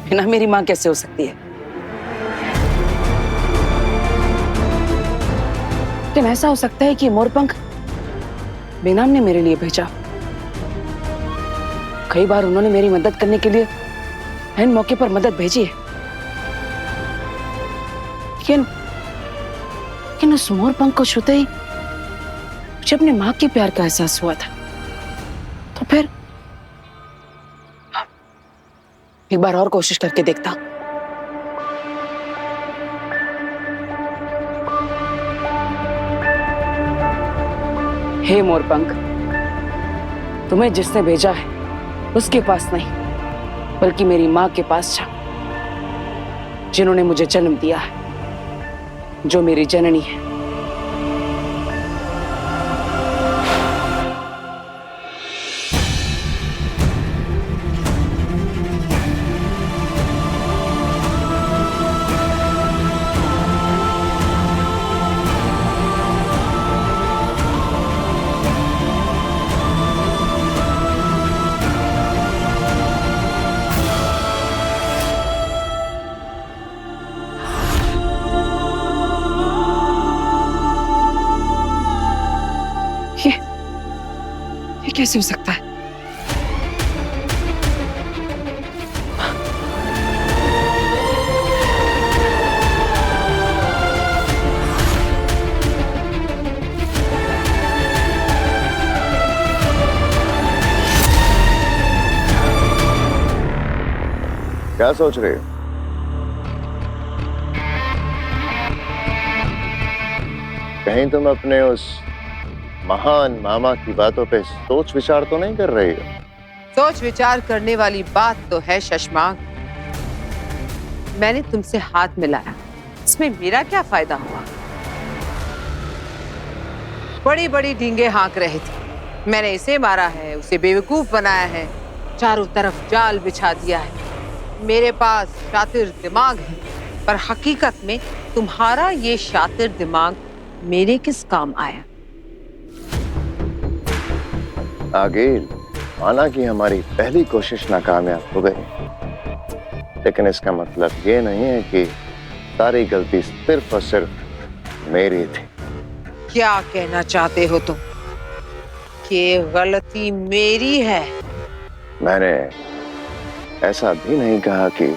बिना मेरी माँ कैसे हो सकती है? लेकिन ऐसा हो सकता है कि मोरपंख बेनाम ने मेरे लिए भेजा। कई बार उन्होंने मेरी मदद करने के लिए ऐन मौके पर मदद भेजी है, लेकिन उस मोरपंख को छूते ही मुझे अपने माँ के प्यार का एहसास हुआ था। तो फिर एक बार और कोशिश करके देखता। हे मोरपंख, तुम्हें जिसने भेजा है उसके पास नहीं, बल्कि मेरी माँ के पास जा, जिन्होंने मुझे जन्म दिया है, जो मेरी जननी है। ये कैसे हो सकता है? क्या सोच रहे हो? कहीं तुम अपने उस महान मामा की बातों पे सोच विचार तो नहीं कर रही हो? सोच विचार करने वाली बात तो है शशमांक। मैंने तुमसे हाथ मिलाया, इसमें मेरा क्या फायदा हुआ? बड़ी बड़ी ढींगे हाँक रहे थे। मैंने इसे मारा है, उसे बेवकूफ बनाया है, चारों तरफ जाल बिछा दिया है। मेरे पास शातिर दिमाग है, पर हकीकत में तुम्हारा ये शातिर दिमाग मेरे किस काम आया? आगे माना कि हमारी पहली कोशिश नाकामयाब हो गई, लेकिन इसका मतलब ये नहीं है कि सारी गलती सिर्फ और सिर्फ मेरी थी। क्या कहना चाहते हो तुम? कि गलती मेरी है? मैंने ऐसा भी नहीं कहा कि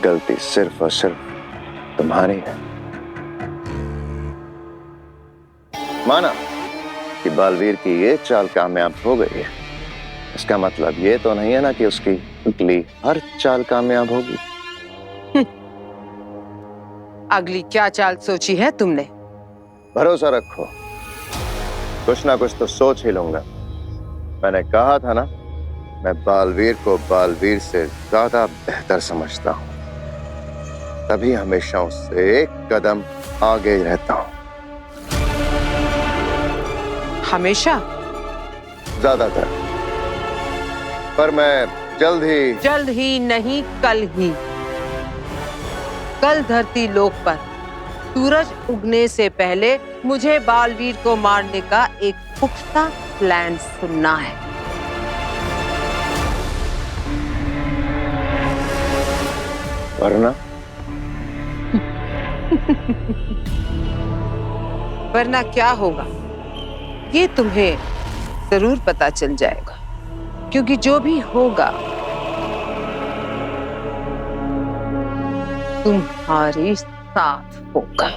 गलती सिर्फ और सिर्फ तुम्हारी है। माना कि बालवीर की ये चाल कामयाब हो गई है, इसका मतलब ये तो नहीं है ना कि उसकी अगली हर चाल कामयाब होगी। अगली क्या चाल सोची है तुमने? भरोसा रखो, कुछ ना कुछ तो सोच ही लूंगा। मैंने कहा था ना, मैं बालवीर को बालवीर से ज्यादा बेहतर समझता हूं, तभी हमेशा उससे एक कदम आगे ही रहता हूं। हमेशा? ज्यादातर। पर मैं जल्द ही नहीं, कल ही। कल धरती लोक पर सूरज उगने से पहले मुझे बालवीर को मारने का एक पुख्ता प्लान सुनना है। वरना वरना क्या होगा ये तुम्हें जरूर पता चल जाएगा, क्योंकि जो भी होगा तुम्हारे साथ होगा।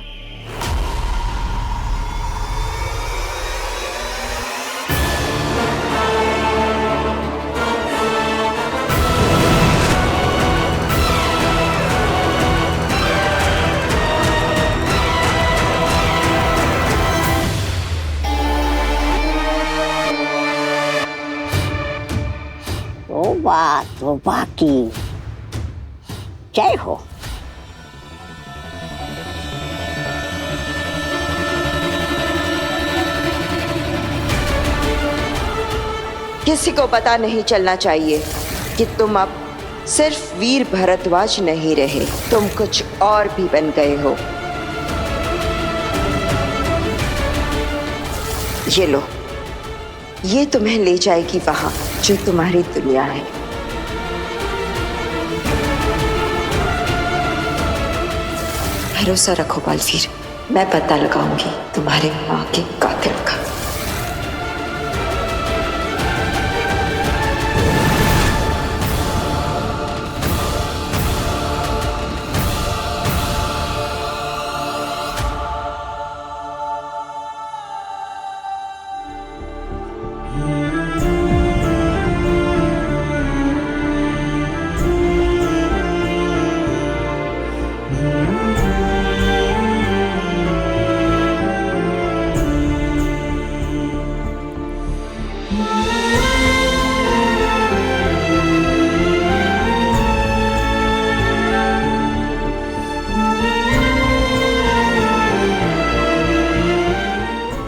तो बाकी जय हो। किसी को पता नहीं चलना चाहिए कि तुम अब सिर्फ वीर भरद्वाज नहीं रहे, तुम कुछ और भी बन गए हो। ये लो, ये तुम्हें ले जाएगी वहां जो तुम्हारी दुनिया है। भरोसा रखो बालवीर, मैं पता लगाऊंगी तुम्हारे माँ के कातिल का।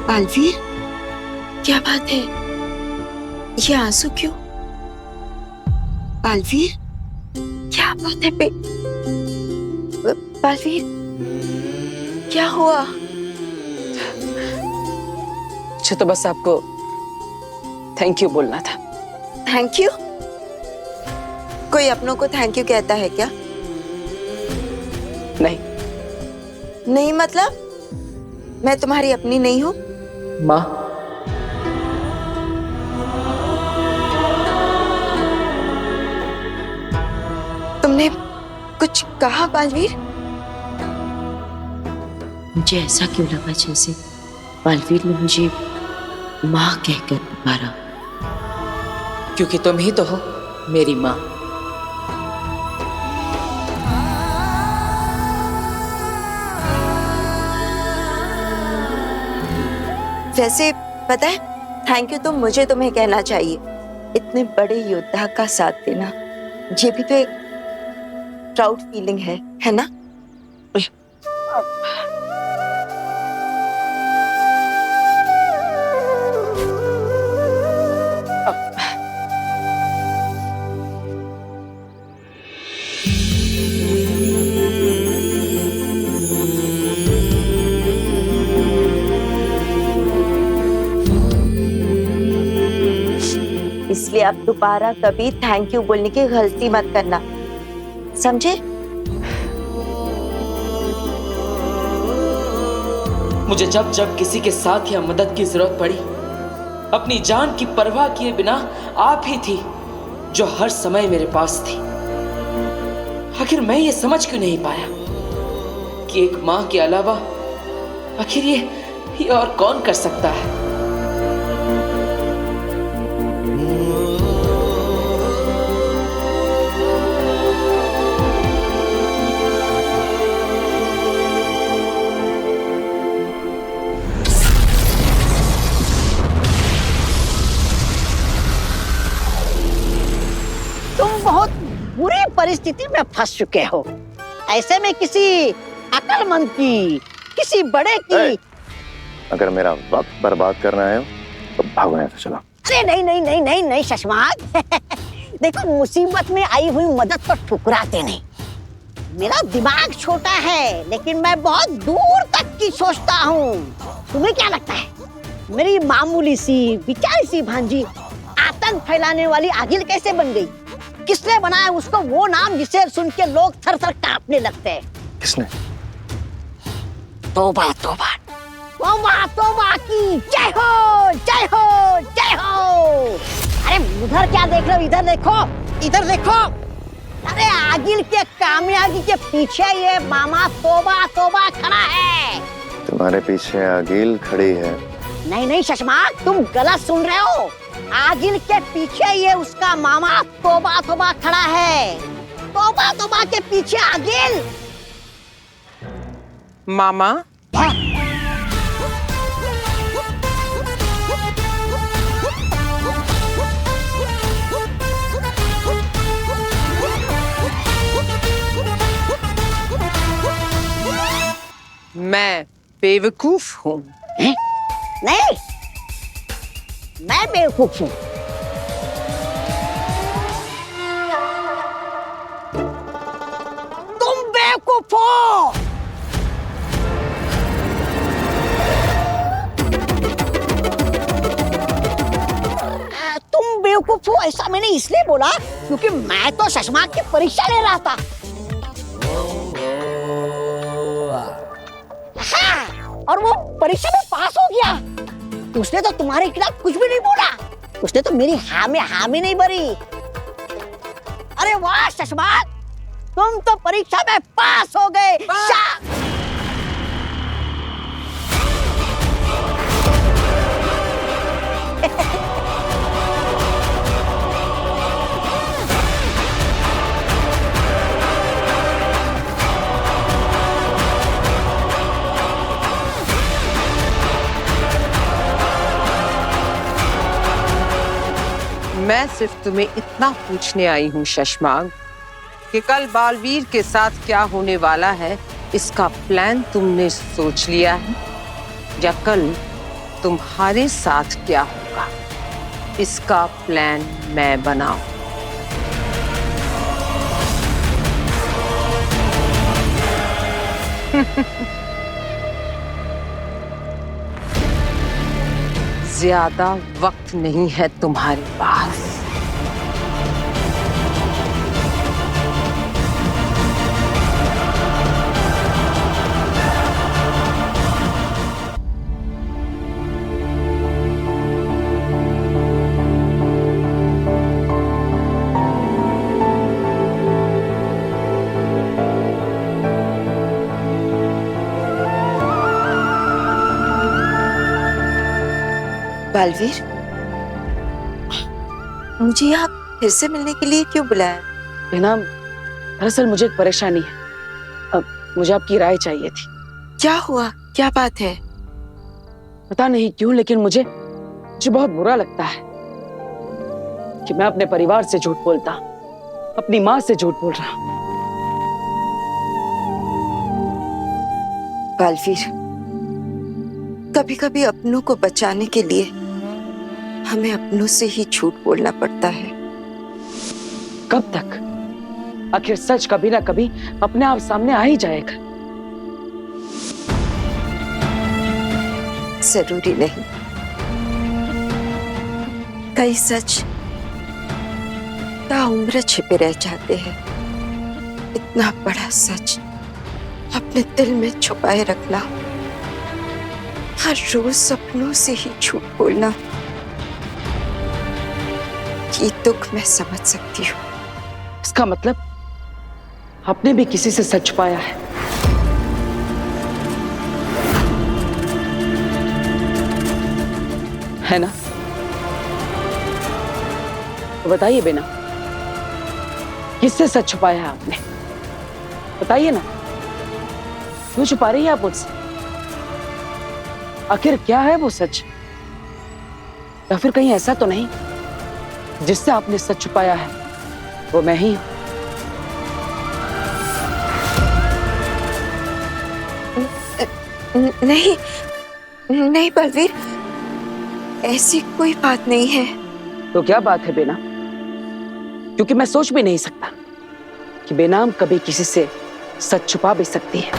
बालवीर, क्या बात है? ये आंसू क्यों? बालवीर, क्या बात है बालवीर, क्या हुआ? मुझे तो बस आपको थैंक यू बोलना था। Thank you? कोई अपनों को थैंक यू कहता है क्या? नहीं। नहीं मतलब? मैं तुम्हारी अपनी नहीं हूँ? माँ, तुमने कुछ कहा बालवीर? मुझे ऐसा क्यों लगा जैसे बालवीर ने मुझे माँ कहकर पुकारा। क्योंकि तुम ही तो हो मेरी माँ। वैसे पता है, थैंक यू तो मुझे तुम्हें कहना चाहिए। इतने बड़े योद्धा का साथ देना, ये भी तो एक प्राउड फीलिंग है ना? इसलिए अब दोबारा कभी थैंक यू बोलने की गलती मत करना, समझे? मुझे जब जब किसी के साथ या मदद की जरूरत पड़ी, अपनी जान की परवाह किए बिना आप ही थी जो हर समय मेरे पास थी। आखिर मैं ये समझ क्यों नहीं पाया कि एक माँ के अलावा आखिर ये और कौन कर सकता है? बहुत बुरी परिस्थिति में फंस चुके हो। ऐसे में किसी अक्लमंद की, किसी बड़े की। अगर मेरा वक्त बर्बाद करना है तो भागो यहाँ से, चलो। अरे नहीं नहीं नहीं नहीं नहीं शशमाक देखो, मुसीबत में आई हुई मदद को ठुकराते नहीं। मेरा दिमाग छोटा है लेकिन मैं बहुत दूर तक की सोचता हूँ। तुम्हें क्या लगता है मेरी मामूली सी बेचारी सी भांजी आतंक फैलाने वाली आगिल कैसे बन गई? किसने बनाया उसको वो नाम जिसे सुन के लोग थर थर कांपने लगते हैं? किसने? तौबा तौबा तौबा तौबा की जय हो जय हो जय हो। अरे उधर क्या देख रहे हो? इधर देखो, इधर देखो। अरे आगिल के कामयाबी के पीछे ये मामा तौबा तौबा खड़ा है। तुम्हारे पीछे आगिल खड़ी है? नहीं नहीं शशमाक, तुम गलत सुन रहे हो। आगिल के पीछे ये उसका मामा तौबा तौबा खड़ा है। तौबा तौबा के पीछे आगिल। मामा, मैं बेवकूफ हूँ। नहीं, मैं बेवकूफ हूँ। तुम बेवकूफ हो। तुम बेवकूफ हो ऐसा मैंने इसलिए बोला क्योंकि मैं तो शशमाक की परीक्षा ले रहा था। और वो परीक्षा में पास हो गया। उसने तो तुम्हारे खिलाफ कुछ भी नहीं बोला। उसने तो मेरी हाँ में हाँ भी नहीं भरी। अरे वाह शशमाक, तुम तो परीक्षा में पास हो गए। मैं सिर्फ तुम्हें इतना पूछने आई हूँ शशमाक कि कल बालवीर के साथ क्या होने वाला है, इसका प्लान तुमने सोच लिया है? या कल तुम्हारे साथ क्या होगा, इसका प्लान मैं बनाऊं? ज्यादा वक्त नहीं है तुम्हारे पास। बालवीर, मुझे यहाँ फिर से मिलने के लिए क्यों बुलाया? बिना, दरअसल मुझे एक परेशानी है। अब मुझे आपकी राय चाहिए थी। क्या हुआ, क्या बात है? पता नहीं क्यों, लेकिन मुझे बहुत बुरा लगता है कि मैं अपने परिवार से झूठ बोलता, अपनी माँ से झूठ बोल रहा हूँ। बालवीर, कभी कभी अपनों को बचाने के लिए हमें अपनों से ही झूठ बोलना पड़ता है। कब तक? आखिर सच कभी ना कभी अपने आप सामने आ ही जाएगा। जरूरी नहीं। कई सच ताउम्र छिपे रह जाते हैं। इतना बड़ा सच अपने दिल में छुपाए रखना, हर रोज सपनों से ही झूठ बोलना, ये दुख मैं समझ सकती हूँ। इसका मतलब आपने भी किसी से सच पाया है? है ना? तो बताइए बेना, किससे सच छुपाया है आपने? बताइए ना, क्यों छुपा रही है आप मुझसे? आखिर क्या है वो सच? या फिर कहीं ऐसा तो नहीं जिससे आपने सच छुपाया है वो मैं ही हूं? नहीं नहीं बलवीर, ऐसी कोई बात नहीं है। तो क्या बात है बेना? क्योंकि मैं सोच भी नहीं सकता कि बेनाम कभी किसी से सच छुपा भी सकती है।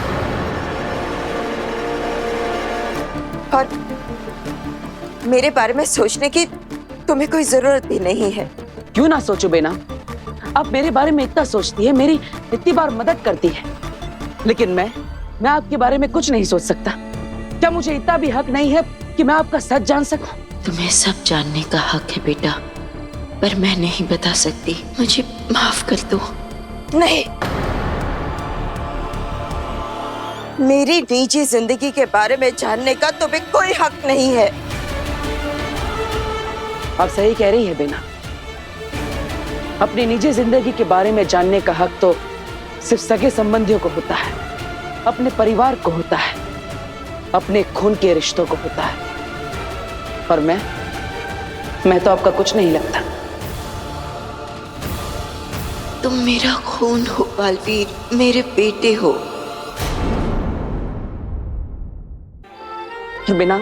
और मेरे बारे में सोचने की तुम्हें कोई जरूरत भी नहीं है। क्यों ना सोचो बेना, आप मेरे बारे में इतना सोचती है, मेरी इतनी बार मदद करती है, लेकिन मैं आपके बारे में कुछ नहीं सोच सकता। क्या मुझे इतना भी हक नहीं है कि मैं आपका सच जान सकूं? तुम्हें सब जानने का हक है बेटा, पर मैं नहीं बता सकती। मुझे माफ कर दो। नहीं, मेरी निजी जिंदगी के बारे में जानने का तुम्हें कोई हक नहीं है। आप सही कह रही है बेना, अपनी निजी जिंदगी के बारे में जानने का हक तो सिर्फ सगे संबंधियों को होता है, अपने परिवार को होता है, अपने खून के रिश्तों को होता है। और मैं तो आपका कुछ नहीं लगता। तुम मेरा खून हो बालवीर, मेरे बेटे हो। बिना,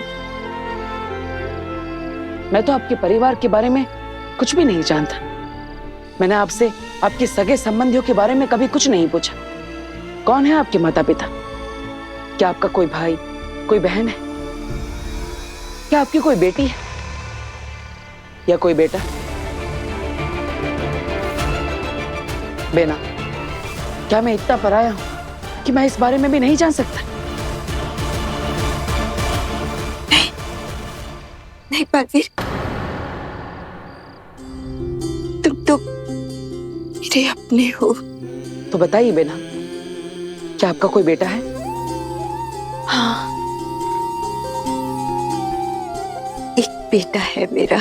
मैं तो आपके परिवार के बारे में कुछ भी नहीं जानता। मैंने आपसे आपके सगे संबंधियों के बारे में कभी कुछ नहीं पूछा। कौन है आपके माता पिता? क्या आपका कोई भाई, कोई बहन है? क्या आपकी कोई बेटी है या कोई बेटा? बेना, क्या मैं इतना पराया हूं कि मैं इस बारे में भी नहीं जान सकता? बालवीर, तुम तो मेरे अपने हो। तो बताइए बेना, क्या आपका कोई बेटा है? हाँ, एक बेटा है मेरा।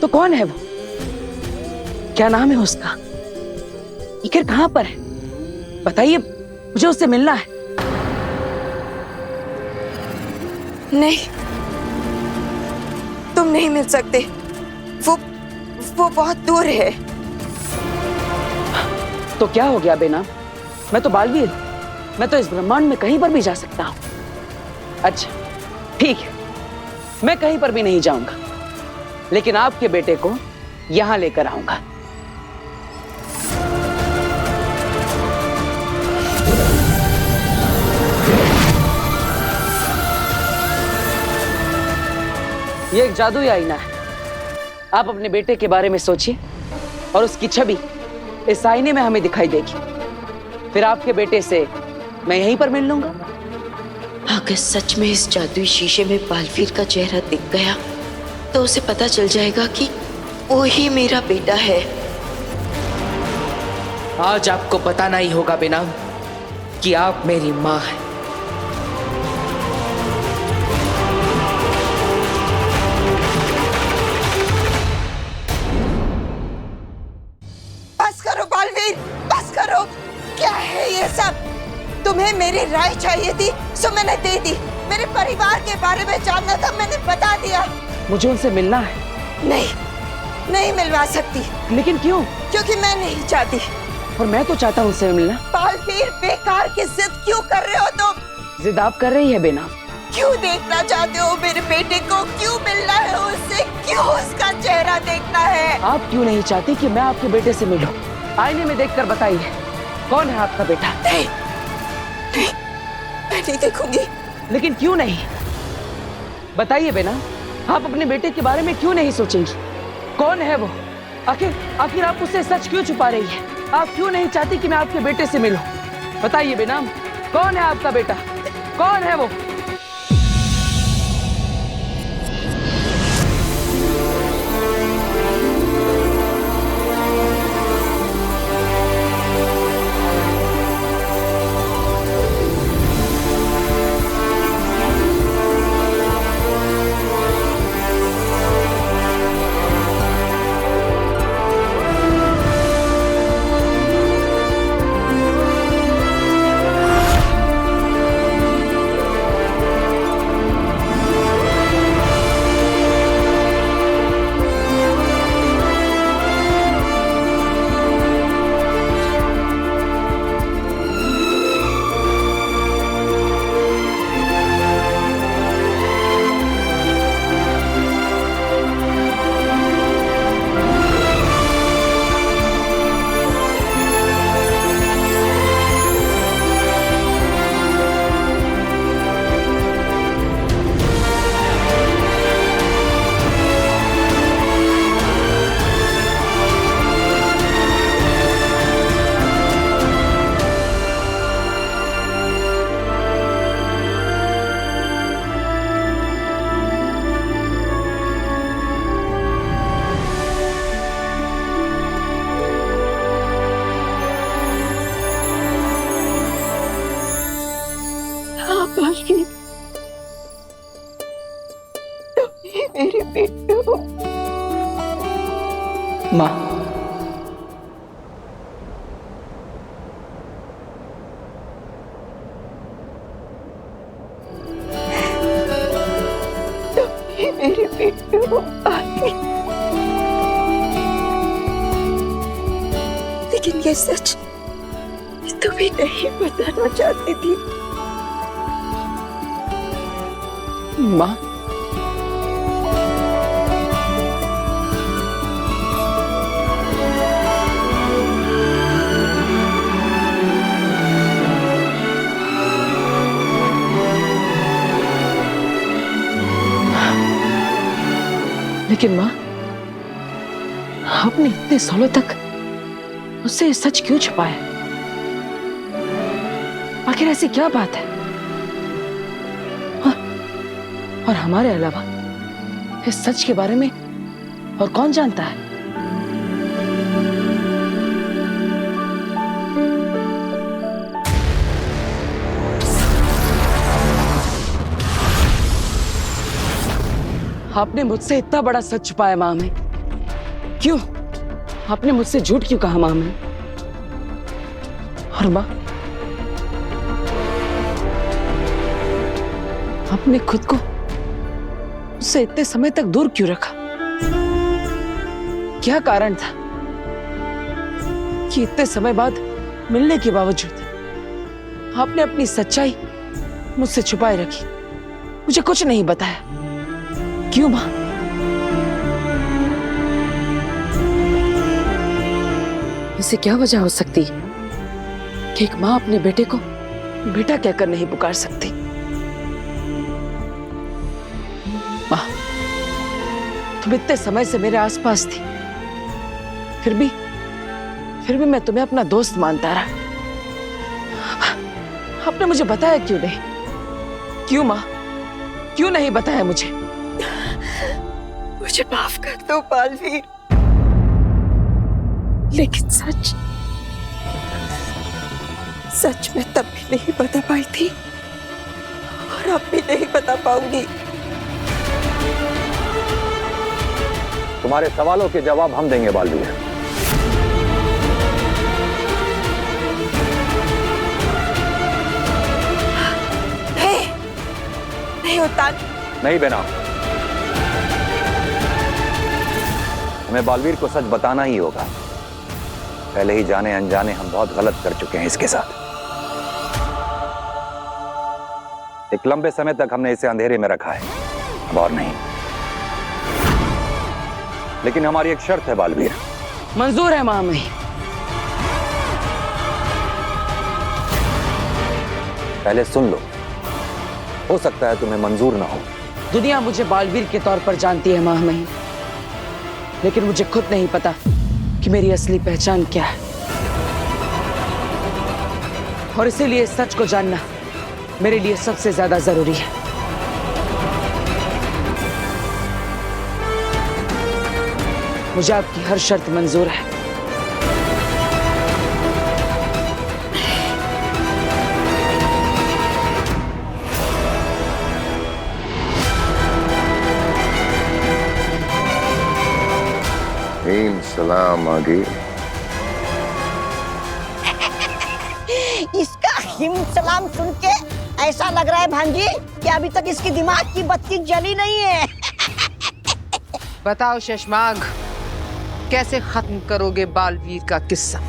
तो कौन है वो? क्या नाम है उसका? आखिर कहाँ पर है? बताइए, मुझे उससे मिलना है। नहीं, तुम नहीं मिल सकते। वो बहुत दूर है। तो क्या हो गया बेना? मैं तो बालवीर, मैं तो इस ब्रह्मांड में कहीं पर भी जा सकता हूँ। अच्छा ठीक है, मैं कहीं पर भी नहीं जाऊंगा, लेकिन आपके बेटे को यहां लेकर आऊंगा। ये एक जादुई आईना है। आप अपने बेटे के बारे में सोचिए और उसकी छवि इस आईने में हमें दिखाई देगी। फिर आपके बेटे से मैं यहीं पर मिल लूंगा। अगर सच में इस जादुई शीशे में बालवीर का चेहरा दिख गया तो उसे पता चल जाएगा कि वो ही मेरा बेटा है। आज आपको बताना ही होगा बेनाम कि आप मेरी माँ हैं। बस करो बालवीर, बस करो। क्या है ये सब? तुम्हें मेरी राय चाहिए थी, सो मैंने दे दी। मेरे परिवार के बारे में जानना था, मैंने बता दिया। मुझे उनसे मिलना है। नहीं मिलवा सकती। लेकिन क्यों? क्योंकि मैं नहीं चाहती। और मैं तो चाहता हूँ उनसे मिलना। बालवीर, बेकार की जिद क्यों कर रहे हो तुम? जिद आप कर रही है बेना। क्यों देखना चाहते हो मेरे बेटे को? क्यों मिलना है उससे? क्यों उसका चेहरा देखना है? आप क्यों नहीं चाहती कि मैं आपके बेटे से मिलूं? आईने में देखकर बताइए, कौन है आपका बेटा? नहीं, मैं नहीं देखूंगी। लेकिन क्यों नहीं? बताइए बेना, आप अपने बेटे के बारे में क्यों नहीं सोचेंगी? कौन है वो? आखिर आप उससे सच क्यों छुपा रही है? आप क्यों नहीं चाहती कि मैं आपके बेटे से मिलूं? बताइए बेना, कौन है आपका बेटा? कौन है वो? बालवीर, तुम मेरे बेटे हो। माँ, तुम मेरे बेटे हो बालवीर। लेकिन ये सच तुम्हें नहीं बताना चाहती थी। माँ, लेकिन माँ, आपने इतने सालों तक उससे सच क्यों छुपाया? आखिर ऐसी क्या बात है? और हमारे अलावा इस सच के बारे में और कौन जानता है? आपने मुझसे इतना बड़ा सच छुपाया मां में। क्यों? आपने मुझसे झूठ क्यों कहा मां में? और मां, आपने खुद को उससे इतने समय तक दूर क्यों रखा? क्या कारण था कि इतने समय बाद मिलने के बावजूद आपने अपनी सच्चाई मुझसे छुपाए रखी, मुझे कुछ नहीं बताया? क्यों मां? इसे क्या वजह हो सकती है कि एक मां अपने बेटे को बेटा कहकर नहीं पुकार सकती? मां, तुम इतने समय से मेरे आसपास थी, फिर भी मैं तुम्हें अपना दोस्त मानता रहा। आपने मुझे बताया क्यों नहीं? क्यों मां? क्यों नहीं बताया मुझे? मुझे माफ कर दो बालवीर। लेकिन सच मैं तब भी नहीं बता पाई थी और अब भी नहीं बता पाऊंगी। तुम्हारे सवालों के जवाब हम देंगे बालवीर। नहीं होता। नहीं बेना, हमें बालवीर को सच बताना ही होगा। पहले ही जाने अनजाने हम बहुत गलत कर चुके हैं इसके साथ। एक लंबे समय तक हमने इसे अंधेरे में रखा है, अब और नहीं। लेकिन हमारी एक शर्त है बालवीर। मंजूर है मां में। पहले सुन लो, हो सकता है तुम्हें मंजूर ना हो। दुनिया मुझे बालवीर के तौर पर जानती है मां में, लेकिन मुझे खुद नहीं पता कि मेरी असली पहचान क्या है। और इसीलिए सच को जानना मेरे लिए सबसे ज्यादा जरूरी है। मुझे आपकी हर शर्त मंजूर है। सलाम आगे। इसका हिम सलाम सुन के ऐसा लग रहा है भांजी कि अभी तक इसकी दिमाग की बत्ती जली नहीं है। बताओ शशमाग, कैसे खत्म करोगे बालवीर का किस्सा?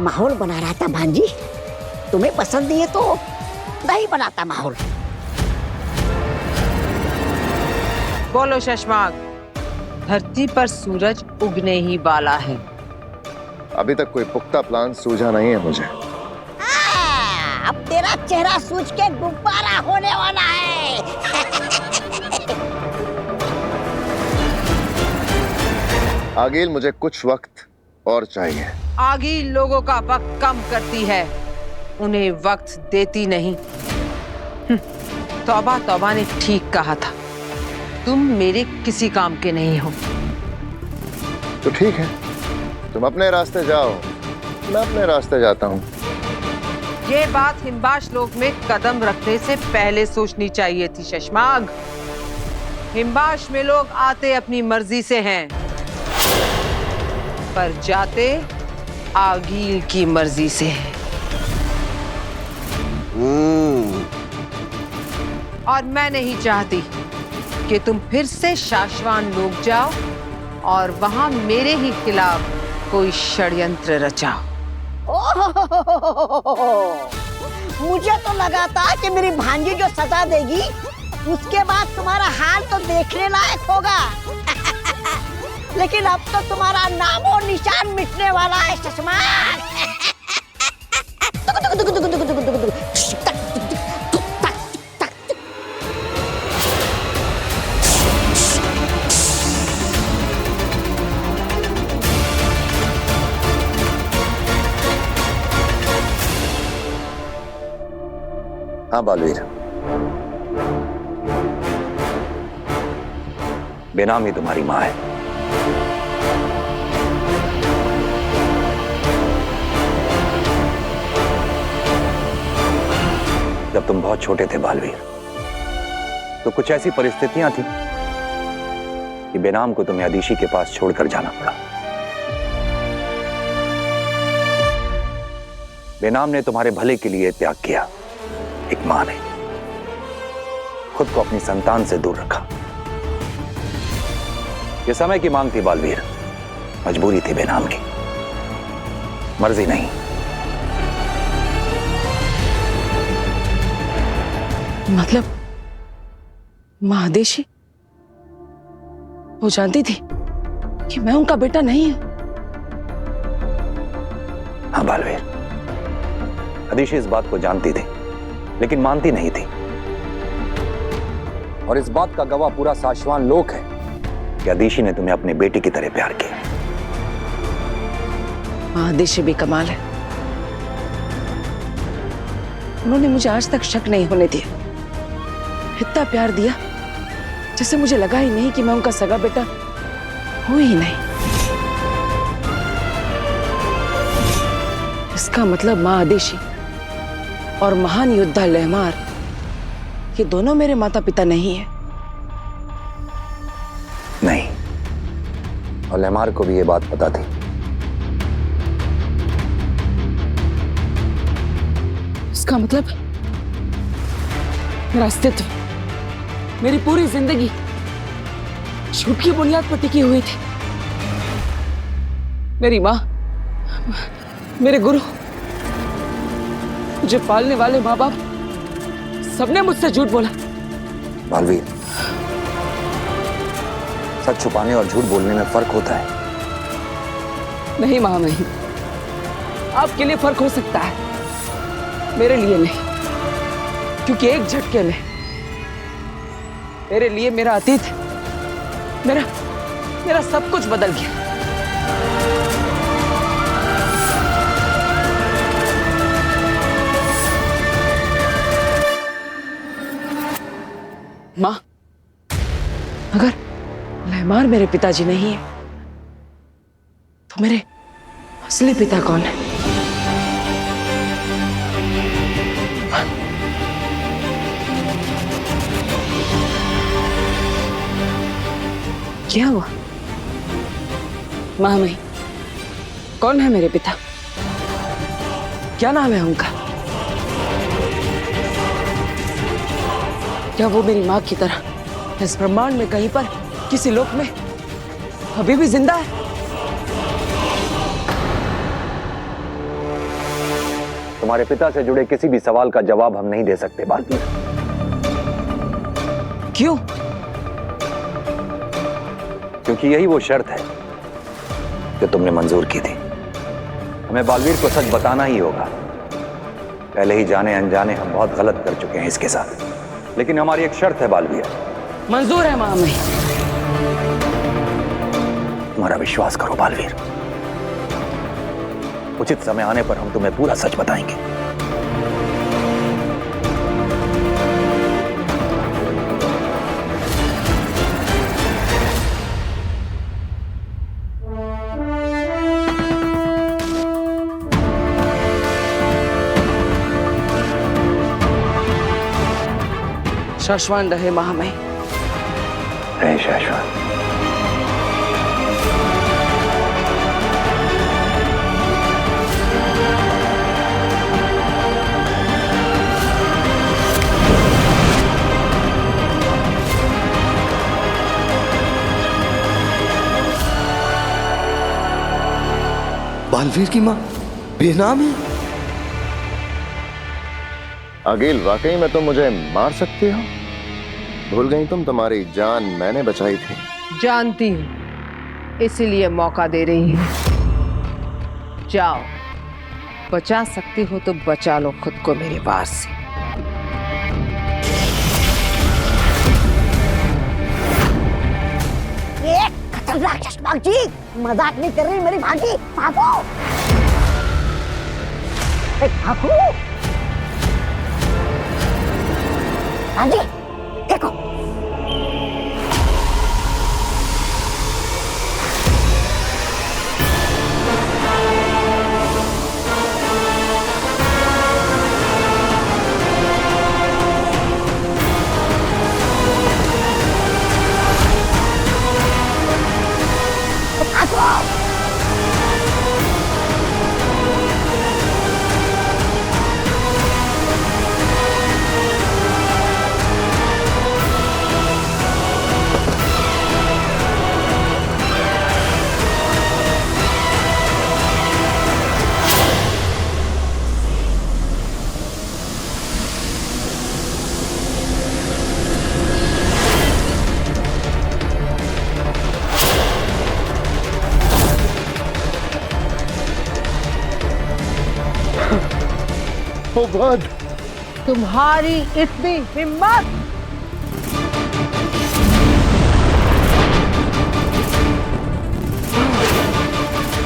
माहौल बना रहा था भांजी, तुम्हें पसंद नहीं है तो नहीं बनाता माहौल। बोलो शशमाग, धरती पर सूरज उगने ही वाला है। अभी तक कोई पुख्ता प्लान सूझा नहीं है मुझे। अब तेरा चेहरा सूझ के गुब्बारा होने वाला है। आगिल, मुझे कुछ वक्त और चाहिए। आगी लोगों का वक्त कम करती है, उन्हें वक्त देती नहीं। तौबा तौबा ने ठीक कहा था, तुम मेरे किसी काम के नहीं हो। तो ठीक है, तुम अपने रास्ते जाओ, मैं अपने रास्ते जाता हूँ। ये बात हिमबाश लोक में कदम रखने से पहले सोचनी चाहिए थी शशमाग। हिमबाश में लोग आते अपनी मर्जी से हैं, पर जाते आगील की मर्जी से है। और मैं नहीं चाहती कि तुम फिर से शाश्वान लोग जाओ और वहां मेरे ही खिलाफ कोई षड्यंत्र रचाओ। मुझे तो लगा था कि मेरी भांजी जो सजा देगी उसके बाद तुम्हारा हाल तो देखने लायक होगा। लेकिन अब तो तुम्हारा नाम और निशान मिटने वाला है शशमान। हाँ बालवीर, बेनाम ही तुम्हारी माँ है। जब तुम बहुत छोटे थे बालवीर, तो कुछ ऐसी परिस्थितियां थी कि बेनाम को तुम्हें अदीशी के पास छोड़कर जाना पड़ा। बेनाम ने तुम्हारे भले के लिए त्याग किया। एक मां ने खुद को अपनी संतान से दूर रखा। यह समय की मांग थी बालवीर, मजबूरी थी बेनाम की, मर्जी नहीं। मतलब महादेशी वो जानती थी कि मैं उनका बेटा नहीं हूं? हाँ बालवीर, अदीशी इस बात को जानती थी लेकिन मानती नहीं थी। और इस बात का गवाह पूरा साशवान लोक है कि अदीशी ने तुम्हें अपने बेटे की तरह प्यार किया। महादेशी भी कमाल है, उन्होंने मुझे आज तक शक नहीं होने दिया। इतना प्यार दिया जैसे मुझे लगा ही नहीं कि मैं उनका सगा बेटा हूं ही नहीं। इसका मतलब मां आदेशी और महान योद्धा लहमार, ये दोनों मेरे माता पिता नहीं है। नहीं, और लहमार को भी ये बात पता थी। इसका मतलब मेरा अस्तित्व, मेरी पूरी जिंदगी झूठ की बुनियाद पर टिकी हुई थी। मेरी माँ, मेरे गुरु, मुझे पालने वाले माँ बाप, सबने मुझसे झूठ बोला। बालवीर, सच छुपाने और झूठ बोलने में फर्क होता है। नहीं माँ, नहीं, आपके लिए फर्क हो सकता है, मेरे लिए नहीं। क्योंकि एक झटके में मेरे लिए मेरा अतीत, मेरा सब कुछ बदल गया। माँ, अगर लहमार मेरे पिताजी नहीं है तो मेरे असली पिता कौन है? क्या हुआ? मामी, कौन है मेरे पिता? क्या नाम है उनका? क्या वो मेरी माँ की तरह इस ब्रह्मांड में कहीं पर किसी लोक में अभी भी जिंदा है? तुम्हारे पिता से जुड़े किसी भी सवाल का जवाब हम नहीं दे सकते बालवीर। क्यों? क्योंकि यही वो शर्त है जो तुमने मंजूर की थी। हमें बालवीर को सच बताना ही होगा। पहले ही जाने अनजाने हम बहुत गलत कर चुके हैं इसके साथ, लेकिन हमारी एक शर्त है बालवीर। मंजूर है मामी। तुम्हारा विश्वास करो बालवीर, उचित समय आने पर हम तुम्हें पूरा सच बताएंगे। शाश्वत रहे महामय। रहे शाश्वत। बालवीर की माँ बेनाम है? अगिल, वाकई में तुम मुझे मार सकती हो? भूल गई तुम, तुम्हारी जान मैंने बचाई थी। जानती हूँ, इसीलिए मौका दे रही हूँ। जाओ, बचा सकती हो तो बचा लो खुद को मेरे वार से। ये खतरनाक चश्मा जी, मजाक नहीं कर रही मेरी भाभी। भागो, भागो। राजी देखो। ओ गॉड, तुम्हारी इतनी हिम्मत!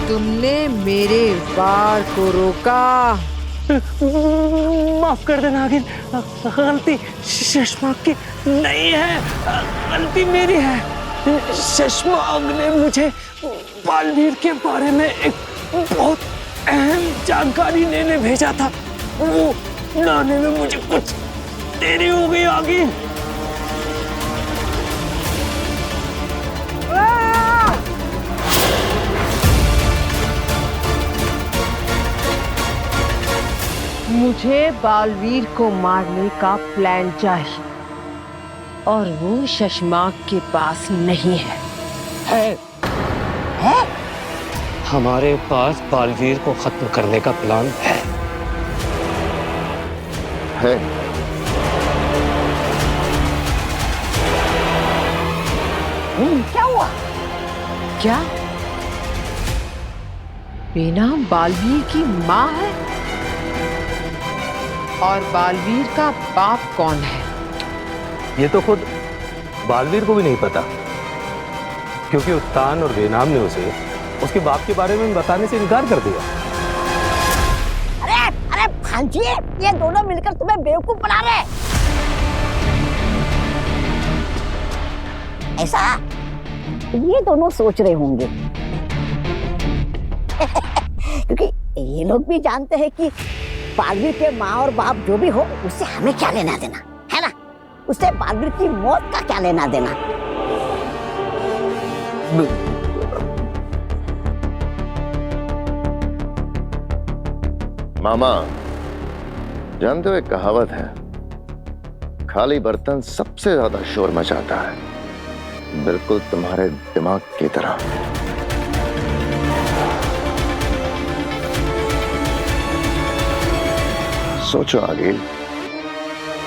तुमने मेरे वार को रोका। माफ कर देना नागिन, गलती शशमाग की नहीं है, गलती मेरी है। शशमाग ने मुझे बालवीर के बारे में एक बहुत अहम जानकारी लेने भेजा था। वो लाने में मुझे कुछ देरी हो गई आगे। मुझे बालवीर को मारने का प्लान चाहिए और वो शशमाग के पास नहीं है। है? हमारे पास बालवीर को खत्म करने का प्लान है। क्या हुआ? क्या बीना बालवीर की माँ है? और बालवीर का बाप कौन है? ये तो खुद बालवीर को भी नहीं पता, क्योंकि उत्तान और बेनाम ने उसे उसके बाप के बारे में बताने से इनकार कर दिया। अरे भांजी, ये दोनों मिलकर तुम्हें बेवकूफ बना रहे। ऐसा ये दोनों सोच रहे होंगे क्योंकि ये लोग भी जानते हैं कि बालवीर के माँ और बाप जो भी हो, उससे हमें क्या लेना देना है ना। उससे बालवीर की मौत का क्या लेना देना। मामा, जानते हो एक कहावत है, खाली बर्तन सबसे ज्यादा शोर मचाता है। बिल्कुल तुम्हारे दिमाग की तरह। सोचो आगिल,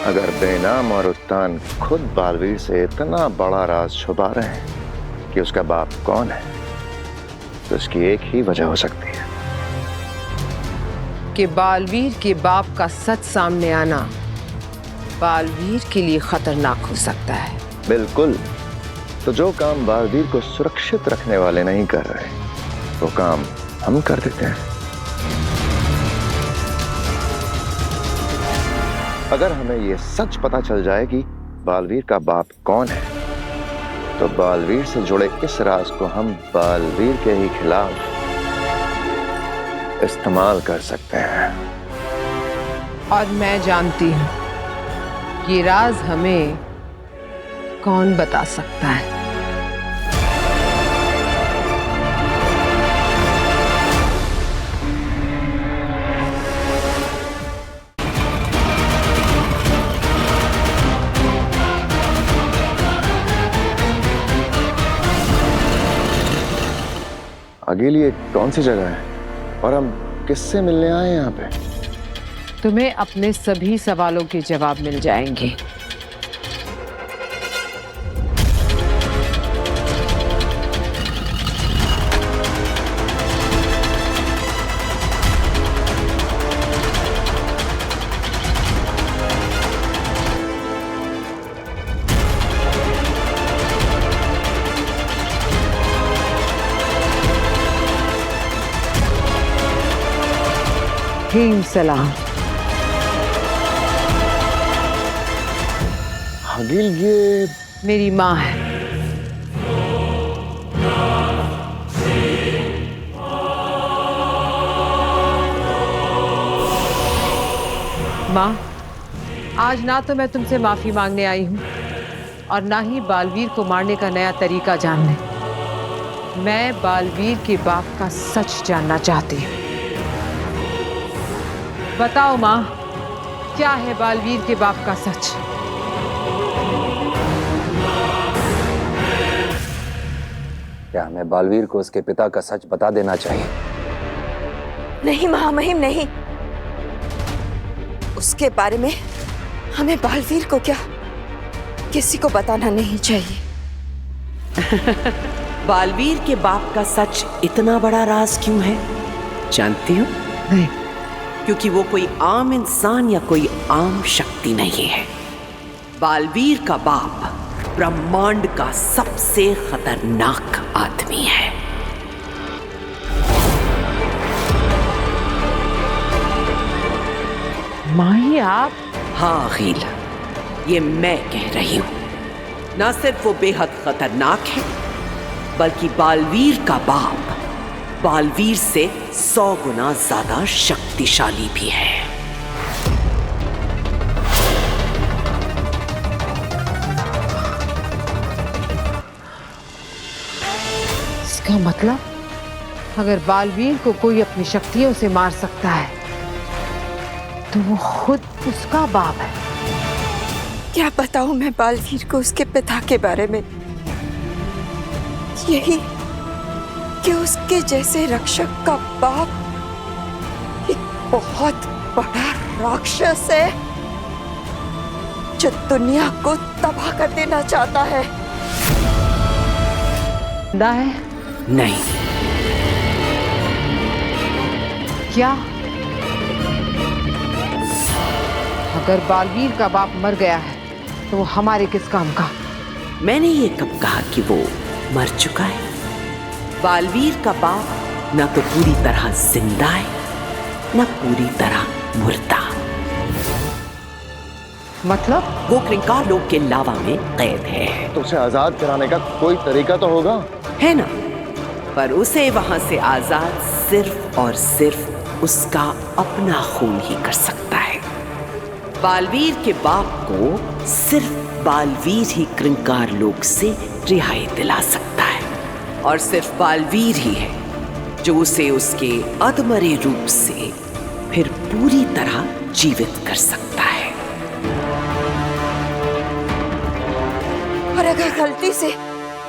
अगर बेनाम और उत्तान खुद बालवीर से इतना बड़ा राज छुपा रहे हैं कि उसका बाप कौन है, तो इसकी एक ही वजह हो सकती है कि बालवीर के बाप का सच सामने आना बालवीर के लिए खतरनाक हो सकता है। बिल्कुल। तो जो काम बालवीर को सुरक्षित रखने वाले नहीं कर रहे, वो काम हम कर देते हैं। अगर हमें ये सच पता चल जाए कि बालवीर का बाप कौन है, तो बालवीर से जुड़े इस राज को हम बालवीर के ही खिलाफ इस्तेमाल कर सकते हैं। और मैं जानती हूँ ये राज हमें कौन बता सकता है। आगे लिए कौन सी जगह है और हम किससे मिलने आए हैं यहाँ पे? तुम्हें अपने सभी सवालों के जवाब मिल जाएंगे। सलाम। आगिल ये मेरी माँ है। माँ, आज ना तो मैं तुमसे माफी मांगने आई हूँ और ना ही बालवीर को मारने का नया तरीका जानने। मैं बालवीर के बाप का सच जानना चाहती हूँ। बताओ माँ, क्या है बालवीर के बाप का सच? क्या हमें बालवीर को उसके पिता का सच बता देना चाहिए? नहीं महामहिम, नहीं। उसके बारे में हमें बालवीर को क्या किसी को बताना नहीं चाहिए। बालवीर के बाप का सच इतना बड़ा राज क्यों है जानती हो? नहीं। क्योंकि वो कोई आम इंसान या कोई आम शक्ति नहीं है। बालवीर का बाप ब्रह्मांड का सबसे खतरनाक आदमी है। माही, आप? हाँ अखिल, ये मैं कह रही हूं। न सिर्फ वो बेहद खतरनाक है, बल्कि बालवीर का बाप बालवीर से 100 गुना ज्यादा शक्तिशाली भी है। इसका मतलब अगर बालवीर को कोई अपनी शक्तियों से मार सकता है तो वो खुद उसका बाप है। क्या बताऊं मैं बालवीर को उसके पिता के बारे में? यही कि उसके जैसे रक्षक का बाप एक बहुत बड़ा राक्षस है जो दुनिया को तबाह कर देना चाहता है। जिंदा है? नहीं। क्या? अगर बालवीर का बाप मर गया है तो वो हमारे किस काम का? मैंने ये कब कहा कि वो मर चुका है? बालवीर का बाप न तो पूरी तरह जिंदा है, न पूरी तरह मुर्दा। मतलब? वो क्रिंकार लोक के लावा में कैद है। तो उसे आजाद कराने का कोई तरीका तो होगा, है ना? पर उसे वहां से आजाद सिर्फ और सिर्फ उसका अपना खून ही कर सकता है। बालवीर के बाप को सिर्फ बालवीर ही क्रिंकार लोक से रिहाई दिला सकता है, और सिर्फ बालवीर ही है जो उसे उसके अधमरे रूप से फिर पूरी तरह जीवित कर सकता है। और अगर गलती से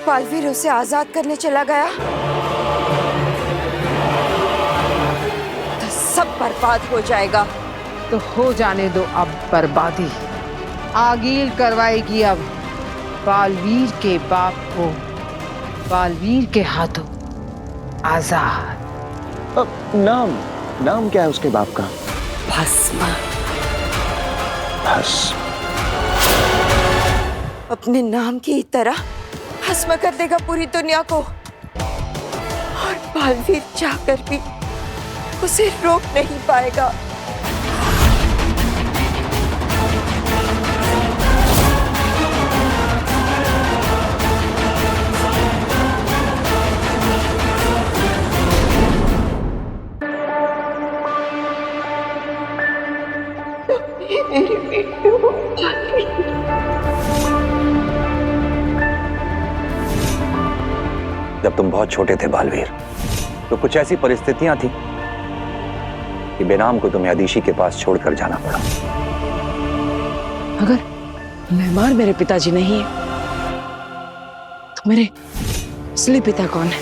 बालवीर उसे आजाद करने चला गया तो सब बर्बाद हो जाएगा। तो हो जाने दो अब बर्बादी। आगील करवाएगी अब बालवीर के बाप को बालवीर के हाथों आजाद। नाम क्या है उसके बाप का? भस्म। भस्म। अपने नाम की तरह भस्म कर देगा पूरी दुनिया को, और बालवीर चाहकर भी उसे रोक नहीं पाएगा। जब तुम बहुत छोटे थे बालवीर, तो कुछ ऐसी परिस्थितियां थी कि बेनाम को तुम्हें अदीशी के पास छोड़कर जाना पड़ा। अगर मेहमान मेरे पिताजी नहीं है तो मेरे असली पिता कौन है?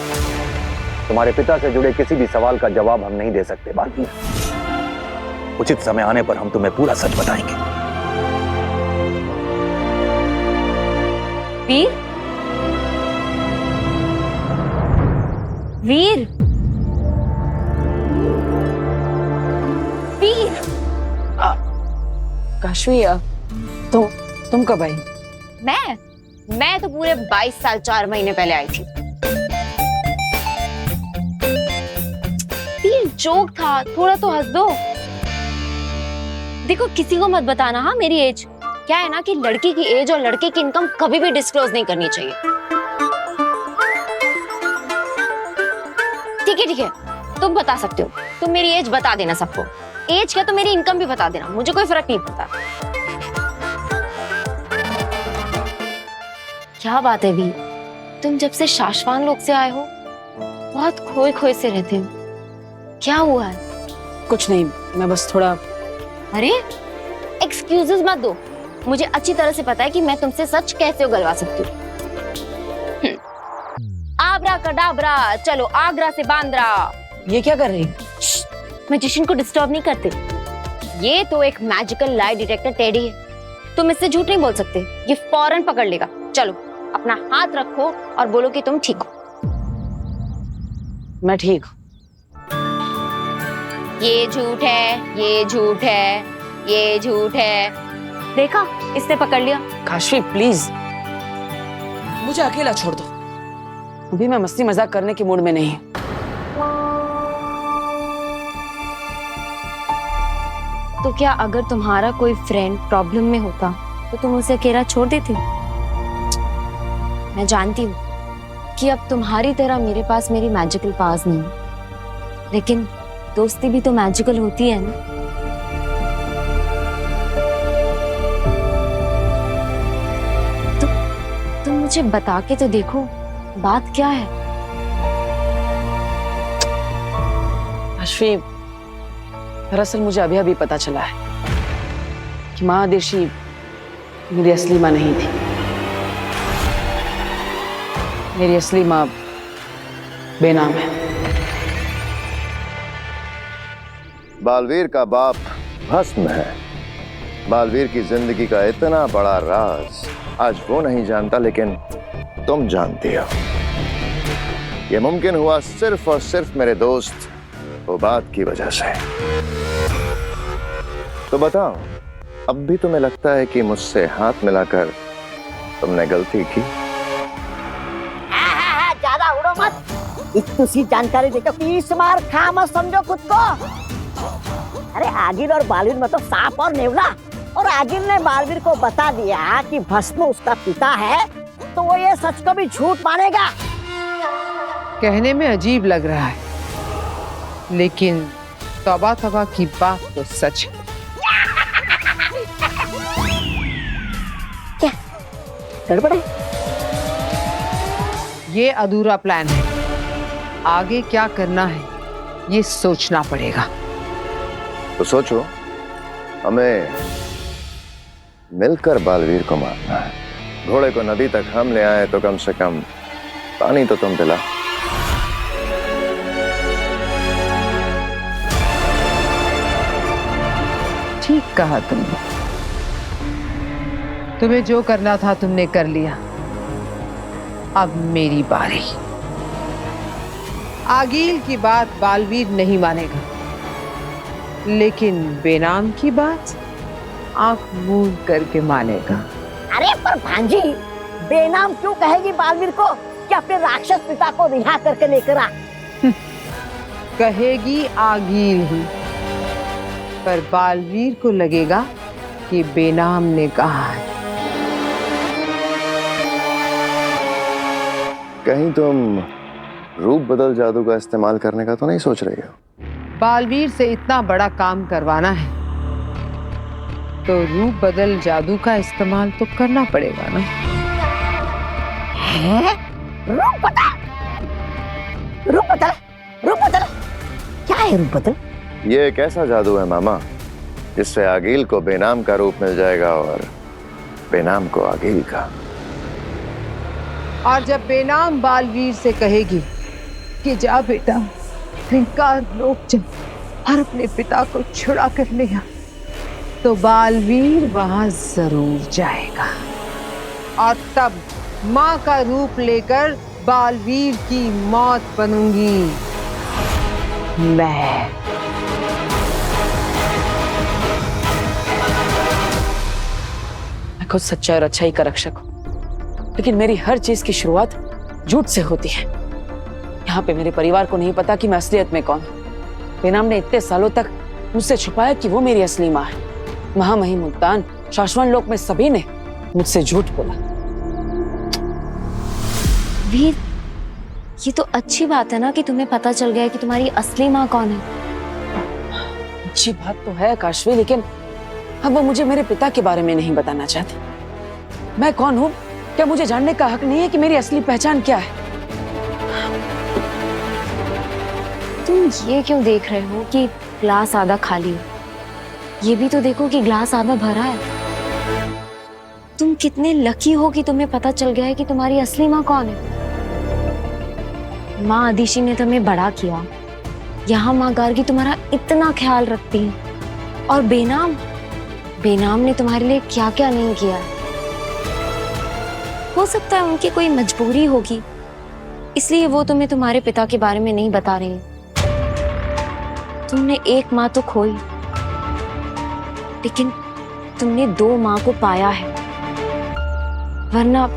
तुम्हारे पिता से जुड़े किसी भी सवाल का जवाब हम नहीं दे सकते बालवीर। उचित समय आने पर हम तुम्हें पूरा सच बताएंगे। वीर, वीर, वीर। काशवी, तुम कब आई? मैं तो पूरे 22 साल 4 महीने पहले आई थी। वीर, जोक था, थोड़ा तो हंस दो। देखो, किसी को मत बताना हाँ मेरी एज, क्या है ना कि लड़की की एज और लड़के की इनकम कभी भी डिस्क्लोज नहीं करनी चाहिए। ठीक है, तुम बता सकते हो, तुम मेरी एज बता देना सबको। एज क्या, तो मेरी इनकम भी बता देना, मुझे कोई फर्क नहीं पड़ता। क्या बात है भी, तुम जब से शाश्वान लोग से आए हो बहुत खोए खोए से रहते हो, क्या हुआ है? कुछ नहीं, मैं बस थोड़ा। अरे एक्सक्यूजेस मत दो, मुझे अच्छी तरह से पता है कि मैं तुमसे सच कैसे उगलवा सकती हूँ। आबरा कडाबरा, चलो आगरा से बांद्रा। ये क्या कर रही? मैजिशियन को डिस्टर्ब नहीं करते। ये तो एक मैजिकल लाई डिटेक्टर टेडी है, तुम इससे झूठ नहीं बोल सकते, ये फौरन पकड़ लेगा। चलो अपना हाथ रखो और बोलो कि तुम ठीक हो। मैं ठीक हूँ। ये झूठ है, ये झूठ है, ये झूठ है। देखा, इसने पकड़ लिया। काशवी प्लीज मुझे अकेला छोड़ दो, अभी मैं मस्ती मजाक करने के मूड में नहीं। तो क्या अगर तुम्हारा कोई फ्रेंड प्रॉब्लम में होता तो तुम उसे अकेला छोड़ देती? मैं जानती हूँ कि अब तुम्हारी तरह मेरे पास मेरी मैजिकल पावर्स नहीं, लेकिन दोस्ती भी तो मैजिकल होती है ना। तुम मुझे बता के तो देखो, बात क्या है? काशवी, दरअसल मुझे अभी अभी पता चला है कि महादेशी मेरी असली माँ नहीं थी। मेरी असली माँ बेनाम है। बालवीर का बाप भस्म है। बालवीर की जिंदगी का इतना बड़ा राज आज वो नहीं जानता, लेकिन तुम जानती हो। ये मुमकिन हुआ सिर्फ और सिर्फ मेरे दोस्त उबाद की वजह से। तो बताओ, अब भी तुम्हें लगता है कि मुझसे हाथ मिलाकर तुमने गलती की? ज्यादा उड़ो मत, इतनी सी जानकारी देकर पीस मार खा मत समझो खुद को। अरे आगिर और बालवीर में तो सांप और नेवला, और आगिर ने बालवीर को बता दिया कि भस्म उसका पिता है, तो वो ये सच को भी झूठ मानेगा। कहने में अजीब लग रहा है, लेकिन तौबा तौबा की बात तो सच है। क्या गड़बड़ है? ये अधूरा प्लान है, आगे क्या करना है ये सोचना पड़ेगा। तो सोचो, हमें मिलकर बालवीर को मारना है। घोड़े को नदी तक हम ले आए तो कम से कम पानी तो तुम पिला। ठीक कहा तुमने, तुम्हें जो करना था तुमने कर लिया, अब मेरी बारी। आगील की बात बालवीर नहीं मानेगा, लेकिन बेनाम की बात आंख मूंद करके मानेगा। अरे पर भांजी, बेनाम क्यों कहेगी बालवीर को कि अपने राक्षस पिता को रिहा करके लेकर आ? कहेगी आगील ही, पर बालवीर को लगेगा कि बेनाम ने कहा है। कहीं तुम रूप बदल जादू का इस्तेमाल करने का तो नहीं सोच रही हो? बालवीर से इतना बड़ा काम करवाना है तो रूप बदल जादू का इस्तेमाल तो करना पड़ेगा ना। है? रूप बदल? रूप बदल? रूप बदल? क्या है रूप बदल? ये एक ऐसा जादू है मामा, जिससे आगील को बेनाम का रूप मिल जाएगा और बेनाम को आगील का। और जब बेनाम बालवीर से कहेगी कि जा बेटा, हंकार रोक जा और अपने पिता को छुड़ा कर ले आ, तो बालवीर वहां जरूर जाएगा। और तब माँ का रूप लेकर बालवीर की मौत बनूंगी मैं। मैं खुद सच्चाई और अच्छाई का रक्षक हूँ, लेकिन मेरी हर चीज की शुरुआत झूठ से होती है। यहाँ पे मेरे परिवार को नहीं पता कि मैं असलियत में कौन हूँ। बेनाम ने इतने सालों तक मुझसे छुपाया कि वो मेरी असली माँ है। महामहिम मुल्तान शाश्वत लोक में सभी ने मुझसे झूठ बोला। वीर, ये तो अच्छी बात है ना कि तुम्हें पता चल गया है कि तुम्हारी असली माँ कौन है। अच्छी बात तो है काशवी, लेकिन अब वो मुझे मेरे पिता के बारे में नहीं बताना चाहती। मैं कौन हूँ, क्या मुझे जानने का हक नहीं है कि मेरी असली पहचान क्या है? तुम ये क्यों देख रहे हो कि ग्लास आधा खाली है? ये भी तो देखो कि ग्लास आधा भरा है। तुम कितने लकी हो कि तुम्हें पता चल गया है कि तुम्हारी असली माँ कौन है। माँ आदिशी ने तुम्हें बड़ा किया, यहाँ माँ गार्गी तुम्हारा इतना ख्याल रखती है, और बेनाम ने तुम्हारे लिए क्या क्या नहीं किया। हो सकता है उनकी कोई मजबूरी होगी, इसलिए वो तुम्हें तुम्हारे पिता के बारे में नहीं बता रही। तुमने एक माँ तो खोई, लेकिन तुमने 2 माँ को पाया है, वरना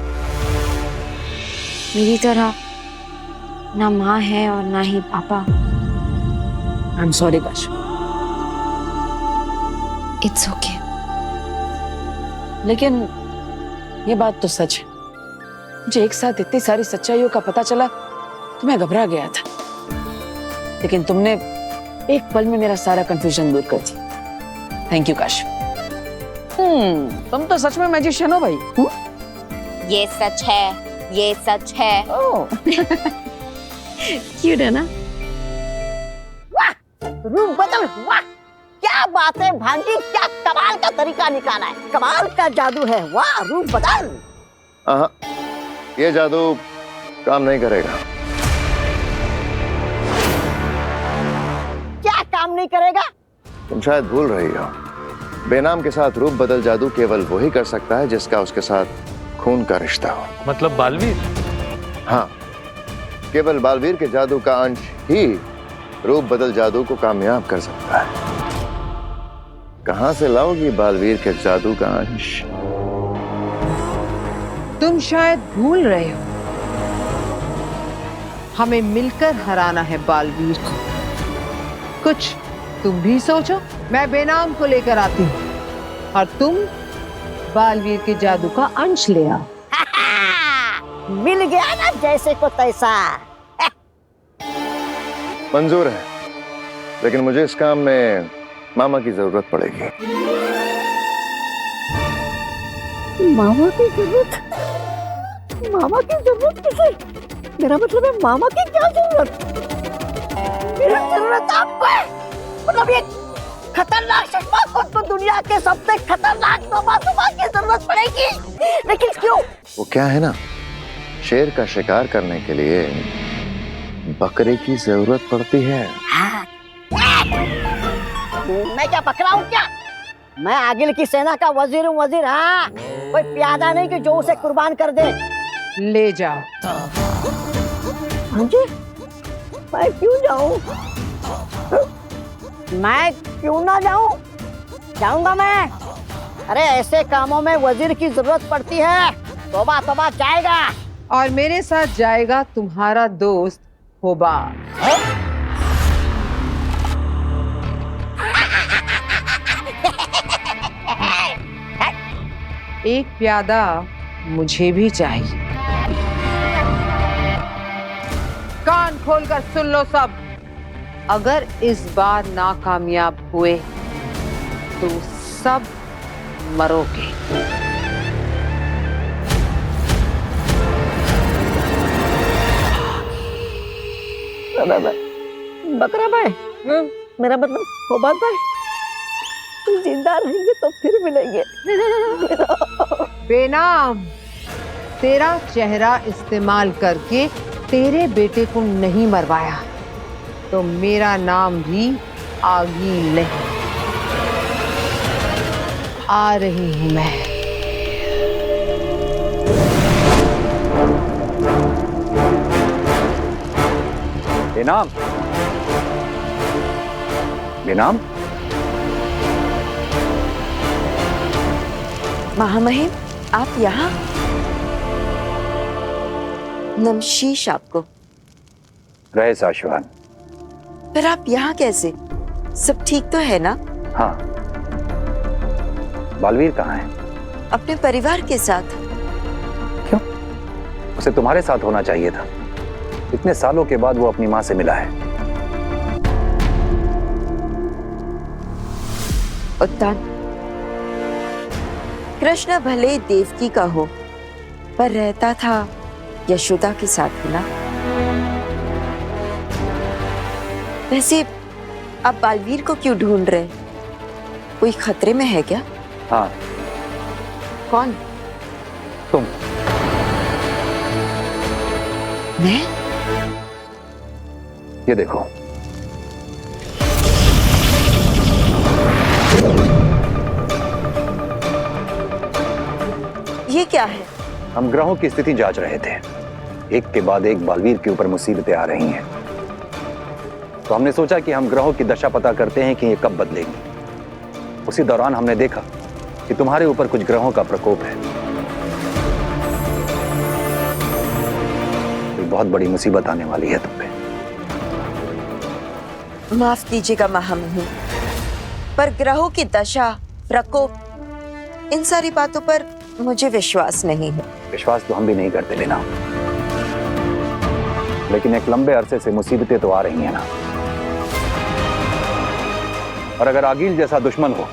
मेरी तरह ना माँ है और ना ही पापा। I am sorry Kashvi. It's okay. लेकिन ये बात तो सच है, मुझे एक साथ इतनी सारी सच्चाइयों का पता चला तो मैं घबरा गया था, लेकिन तुमने एक पल में मेरा सारा कंफ्यूजन दूर कर दिया। Thank you Kashvi. तुम तो सच में मैजिशियन हो भाई। ये सच है, ये सच है। क्यूट है ना? वाह, रूप बदल, वाह क्या बात है भांजी, क्या कमाल का तरीका निकाला है, कमाल का जादू है। वाह रूप बदल। ये जादू काम नहीं करेगा। क्या काम नहीं करेगा? तुम शायद भूल रही हो, बेनाम के साथ रूप बदल जादू केवल वही कर सकता है जिसका उसके साथ खून का रिश्ता हो। मतलब बालवीर? हाँ, केवल बालवीर के जादू का अंश ही रूप बदल जादू को कामयाब कर सकता है। कहां से लाओगी बालवीर के जादू का अंश? तुम शायद भूल रहे हो, हमें मिलकर हराना है बालवीर को। कुछ तुम भी सोचो। मैं बेनाम को लेकर आती हूँ और तुम बालवीर के जादू का अंश ले आओ। मिल गया ना जैसे को तैसा। मंजूर है, लेकिन मुझे इस काम में मामा की जरूरत पड़ेगी। मामा की जरूरत? मामा की जरूरत किसे? मेरा मतलब है मामा की क्या जरूरत? मेरी जरूरत आपको है। मतलब ये खतरनाक चश्मा को तो दुनिया के सबसे खतरनाक तोबा की जरूरत पड़ेगी, लेकिन क्यों? वो क्या है ना, शेर का शिकार करने के लिए बकरे की जरूरत पड़ती है। मैं क्या बकरा हूँ क्या? मैं आगिल की सेना का वजीर हूँ, वजीर। हाँ, कोई प्यादा नहीं कि जो उसे कुर्बान कर दे। ले जाओ। हाँ जी, मैं क्यों जाऊँ? मैं क्यों ना जाऊँ? जाऊंगा मैं। अरे ऐसे कामों में वजीर की जरूरत पड़ती है। तौबा तौबा जाएगा। और मेरे साथ जाएगा तुम्हारा दोस्त होबा। एक प्यादा मुझे भी चाहिए। कान खोलकर सुन लो सब, अगर इस बार नाकामयाब हुए तो सब मरोगे। बकरा भाई, मेरा मतलब होबा भाई, जिंदा रहेंगे तो फिर मिलेंगे। बेनाम, तेरा चेहरा इस्तेमाल करके तेरे बेटे को नहीं मरवाया तो मेरा नाम भी आगी नहीं। आ रही हूं मैं। बेनाम, बेनाम। महामहिम, आप यहाँ? नमशीश आपको। रहे शाश्वत। पर आप यहाँ कैसे? सब ठीक तो है ना? हाँ, बालवीर कहाँ है? अपने परिवार के साथ। क्यों? उसे तुम्हारे साथ होना चाहिए था। इतने सालों के बाद वो अपनी माँ से मिला है। उत्तान, कृष्ण भले देवकी का हो, पर रहता था यशोदा के साथ ही ना। वैसे आप बालवीर को क्यों ढूंढ रहे? कोई खतरे में है क्या? हाँ। कौन? तुम। मैं? ये देखो। ये क्या है? हम ग्रहों की स्थिति जांच रहे थे। एक के बाद एक बालवीर के ऊपर मुसीबतें आ रही हैं। तो हमने सोचा कि हम ग्रहों की दशा पता करते हैं कि ये कब बदलेगी। उसी दौरान हमने देखा कि तुम्हारे ऊपर कुछ ग्रहों का प्रकोप है। कोई बहुत बड़ी मुसीबत आने वाली है तुम पे। माफ कीजिएगा महामहिम, पर ग्रहों की दशा, प्रकोप, इन सारी बातों पर मुझे विश्वास नहीं है। विश्वास तो हम भी नहीं करते लेना, लेकिन एक लंबे अरसे से मुसीबतें तो आ रही हैं ना। और अगर आगिल जैसा दुश्मन हो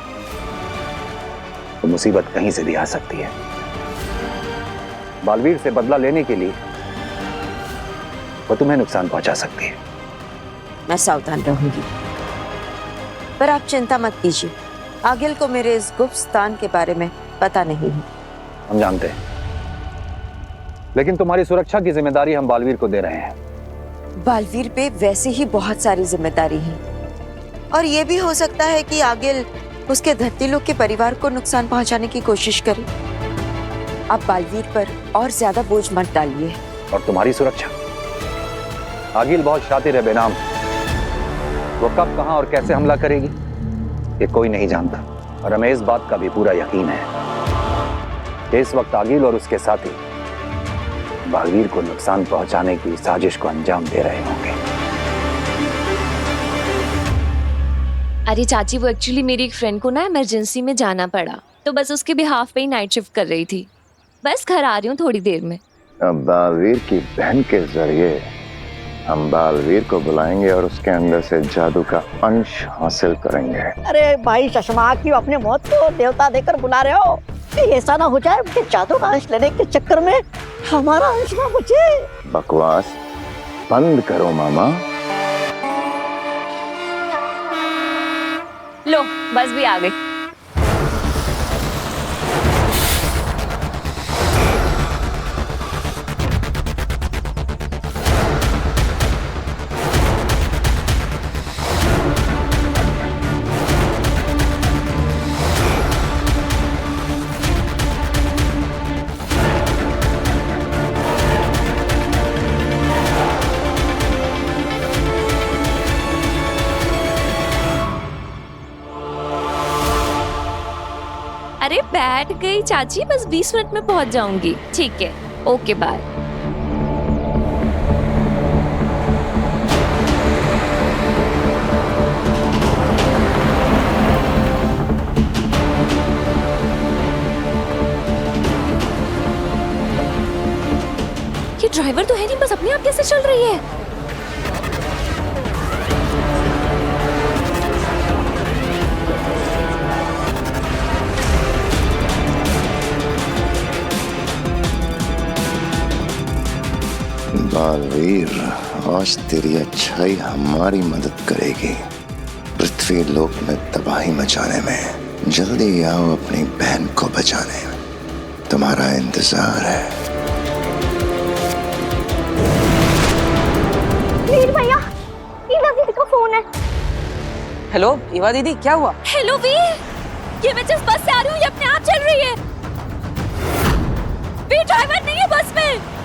तो मुसीबत कहीं से भी आ सकती है। बालवीर से बदला लेने के लिए वो तुम्हें नुकसान पहुंचा सकती है। मैं सावधान रहूंगी, पर आप चिंता मत कीजिए। आगिल को मेरे इस गुप्त स्थान के बारे में पता नहीं है। हम जानते हैं, लेकिन तुम्हारी सुरक्षा की जिम्मेदारी हम बालवीर को दे रहे हैं। बालवीर पे वैसे ही बहुत सारी जिम्मेदारी है, और ये भी हो सकता है कि आगिल उसके धरती लोग के परिवार को नुकसान पहुंचाने की कोशिश करे। आप बालवीर पर और ज्यादा बोझ मत डालिए। और तुम्हारी सुरक्षा? आगिल बहुत शातिर है बेनाम। वो कब, कहां और कैसे हमला करेगी ये कोई नहीं जानता। और हमें इस बात का भी पूरा यकीन है कि इस वक्त आगिल और उसके साथी बालवीर को नुकसान पहुंचाने की साजिश को अंजाम दे रहे होंगे। अरे चाची, वो एक्चुअली मेरी एक फ्रेंड को ना इमरजेंसी में जाना पड़ा, तो बस उसके बिहाफ पे ही नाइट शिफ्ट कर रही थी। बस घर आ रही हूँ थोड़ी देर में। अब बालवीर की बहन के जरिए हम बालवीर को बुलाएंगे और उसके अंदर से जादू का अंश हासिल करेंगे। अरे भाई चश्मा, क्यों अपने मौत को देवता देकर बुला रहे हो? कहीं ऐसा ना हो जाए कि जादू का अंश लेने के चक्कर में हमारा अंश ना बचे। बकवास बंद करो मामा। लो, बस भी आ गई। अरे बैठ गई चाची, बस 20 मिनट में पहुंच जाऊंगी। ठीक है, ओके बाय। ये ड्राइवर तो है नहीं, बस अपने आप कैसे चल रही है? बालवीर, आज तेरी अच्छाई हमारी मदद करेगी पृथ्वी लोक में तबाही मचाने में। जल्दी आओ अपनी बहन को बचाने, तुम्हारा इंतजार है। वीर भैया, ईवा दीदी का फोन है। हेलो ईवा दीदी, क्या हुआ? हेलो वीर, ये मैं जिस बस से आ रही हूँ ये अपने आप चल रही है। वीर ड्राइवर नहीं है बस में।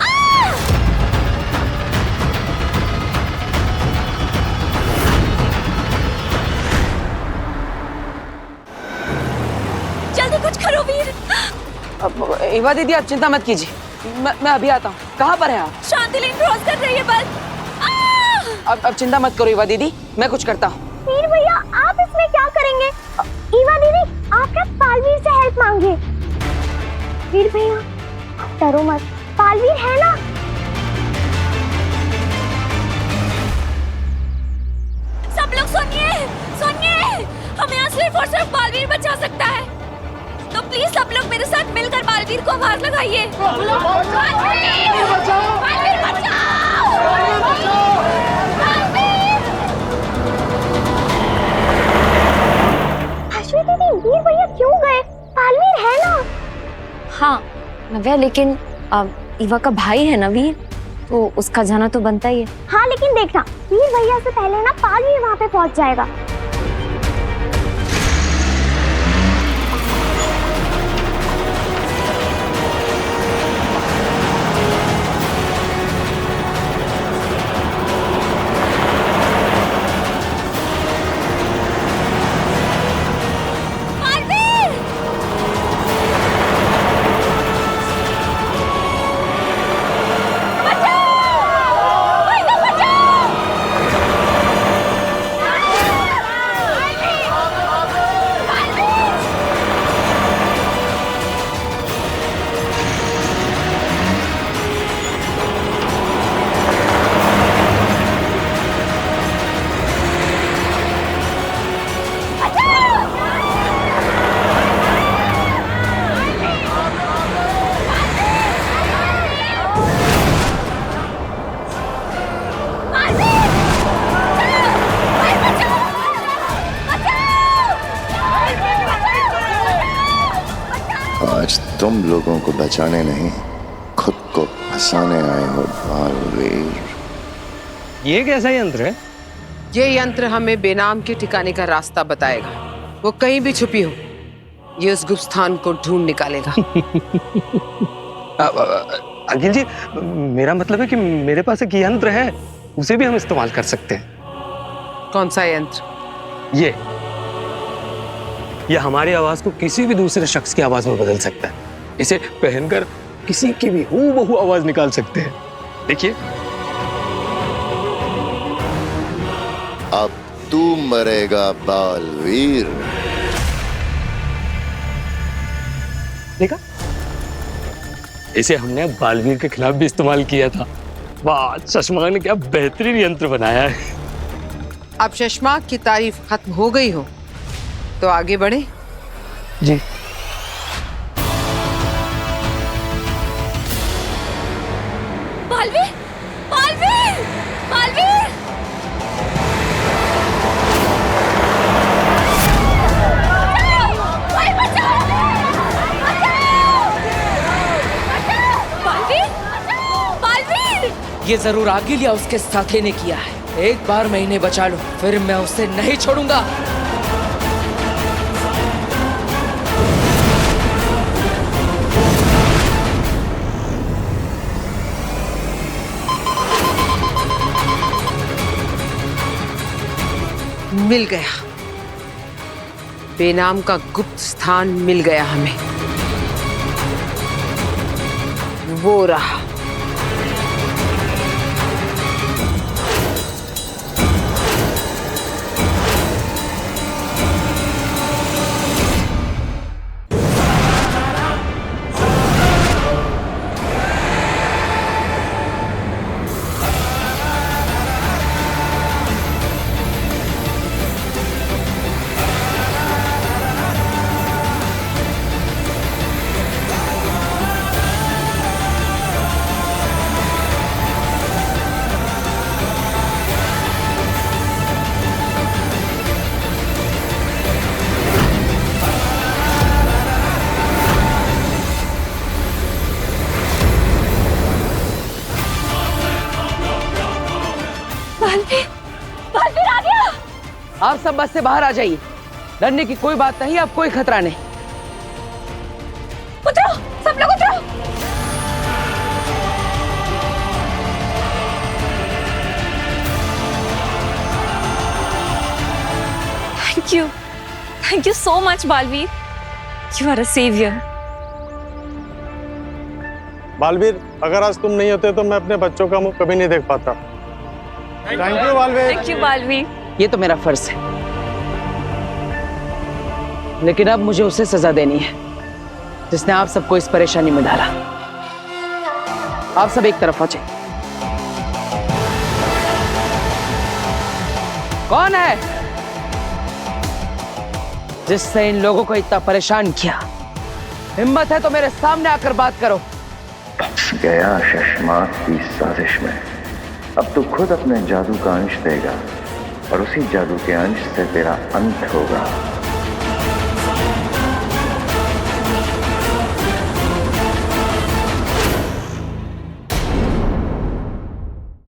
जल्दी कुछ करो वीर। ईवा दीदी आप चिंता मत कीजिए, मैं अभी आता हूँ। कहाँ पर है आप? शांति लेन क्रॉस कर रही है बस। अब चिंता मत करो ईवा दीदी, मैं कुछ करता हूँ। वीर भैया, आप इसमें क्या करेंगे? ईवा दीदी, आप क्या बालवीर से हेल्प मांगे? वीर भैया डरो मत, बालवीर है ना। सब लोग सुनिए, सुनिए, हमें यहाँ सिर्फ और सिर्फ बालवीर बचा सकता है। तो प्लीज सब लोग मेरे साथ मिलकर बालवीर को आवाज लगाइए। बालवीर बचाओ! बालवीर बचाओ! अश्विनी दीदी, वीर भैया क्यों गए? बालवीर है ना। हाँ नव्या, लेकिन ईवा का भाई है ना वीर, तो उसका जाना तो बनता ही है। हाँ लेकिन देखना, वीर भैया से पहले ना बालवीर वहाँ पे पहुँच जाएगा। आज तुम लोगों को बचाने नहीं, खुद को फंसाने आए हो बालवीर। ये कैसा यंत्र है? ये यंत्र हमें बेनाम के ठिकाने का रास्ता बताएगा। वो कहीं भी छुपी हो, ये उस गुप्त स्थान को ढूंढ निकालेगा। अखिल जी, मेरा मतलब है कि मेरे पास एक यंत्र है, उसे भी हम इस्तेमाल कर सकते हैं। कौन सा यंत्र? ये हमारी आवाज को किसी भी दूसरे शख्स की आवाज में बदल सकता है। इसे पहनकर किसी की भी हूबहू आवाज निकाल सकते हैं। देखिए, अब तू मरेगा बालवीर। देखा, इसे हमने बालवीर के खिलाफ भी इस्तेमाल किया था। वाह, शशमाक ने क्या बेहतरीन यंत्र बनाया है। अब शशमाक की तारीफ खत्म हो गई हो तो आगे बढ़े। जी। बालवीर, बालवीर, बालवीर! बालवीर, बालवीर! ये जरूर आगिल या उसके साथी ने किया है। एक बार मैं इन्हें बचा लूं, फिर मैं उसे नहीं छोड़ूंगा। मिल गया, बेनाम का गुप्त स्थान मिल गया हमें। वो रहा। बालवीर आ गया। आप सब बस से बाहर आ जाइए। डरने की कोई बात नहीं, अब कोई खतरा नहीं। उतरो, सब लोग उतरो। Thank you so much, Baalveer. You are a savior. Baalveer, अगर आज तुम नहीं होते तो मैं अपने बच्चों का मुंह कभी नहीं देख पाता। Thank you Baalveer. Thank you, Baalveer. ये तो मेरा फर्ज है। लेकिन अब मुझे उसे सजा देनी है जिसने आप सबको इस परेशानी में डाला। आप सब एक तरफ हो जाइए। कौन है जिसने इन लोगों को इतना परेशान किया? हिम्मत है तो मेरे सामने आकर बात करो। गया शशमाक की साजिश में। अब तू खुद अपने जादू का अंश देगा और उसी जादू के अंश से तेरा अंत होगा।